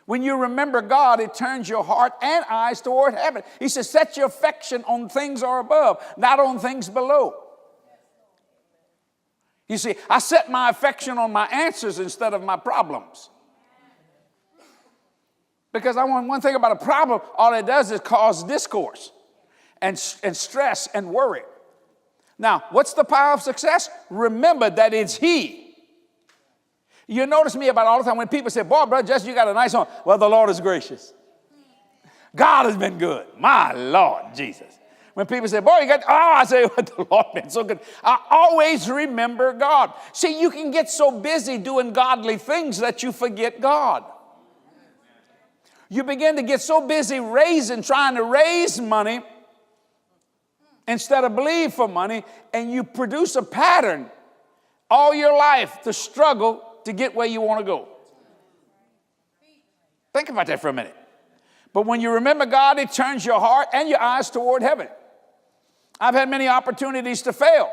When you remember God, it turns your heart and eyes toward heaven. He says, set your affection on things are above, not on things below. You see, I set my affection on my answers instead of my problems. Because I want one thing about a problem, all it does is cause discourse and stress and worry. Now, what's the power of success? Remember that it's He. You notice me about all the time when people say, boy, brother Jesse, you got a nice home. Well, the Lord is gracious. God has been good. My Lord Jesus. When people say, boy, you got, I say, well, the Lord been so good. I always remember God. See, you can get so busy doing godly things that you forget God. You begin to get so busy trying to raise money instead of believe for money, and you produce a pattern all your life to struggle to get where you want to go. Think about that for a minute. But when you remember God, it turns your heart and your eyes toward heaven. I've had many opportunities to fail,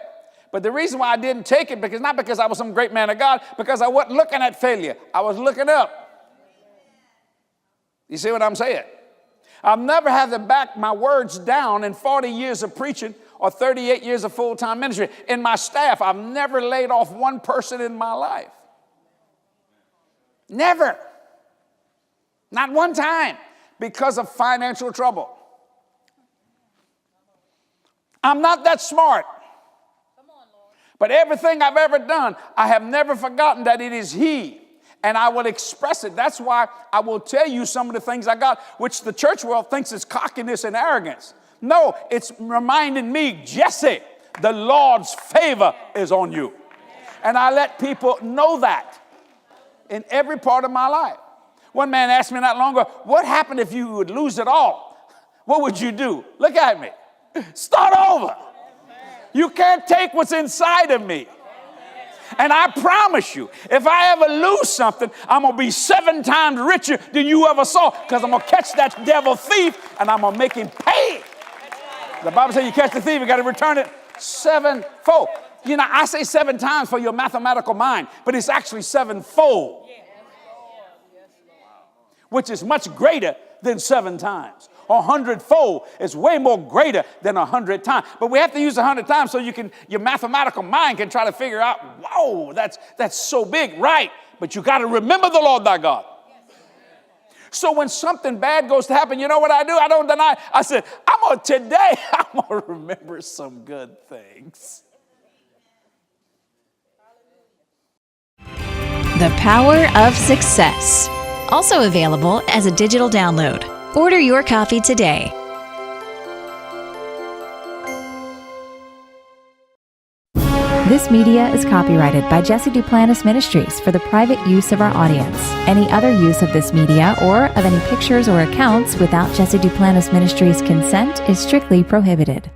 but the reason why I didn't take it, not because I was some great man of God, because I wasn't looking at failure. I was looking up. You see what I'm saying? I've never had to back my words down in 40 years of preaching or 38 years of full-time ministry. In my staff, I've never laid off one person in my life. Never. Not one time because of financial trouble. I'm not that smart. But everything I've ever done, I have never forgotten that it is He. And I will express it. That's why I will tell you some of the things I got, which the church world thinks is cockiness and arrogance. No, it's reminding me, Jesse, the Lord's favor is on you. And I let people know that in every part of my life. One man asked me not long ago, what happened if you would lose it all? What would you do? Look at me. Start over. You can't take what's inside of me. And I promise you, if I ever lose something, I'm going to be 7 times richer than you ever saw, because I'm going to catch that devil thief and I'm going to make him pay. The Bible says you catch the thief, you got to return it 7-fold. You know, I say 7 times for your mathematical mind, but it's actually 7-fold, which is much greater than 7 times. 100-fold is way more greater than 100 times. But we have to use 100 times so your mathematical mind can try to figure out, whoa, that's so big, right? But you got to remember the Lord thy God. So when something bad goes to happen, you know what I do? I don't deny. I said, today I'm going to remember some good things. The Power of Success. Also available as a digital download. Order your copy today. This media is copyrighted by Jesse Duplantis Ministries for the private use of our audience. Any other use of this media or of any pictures or accounts without Jesse Duplantis Ministries' consent is strictly prohibited.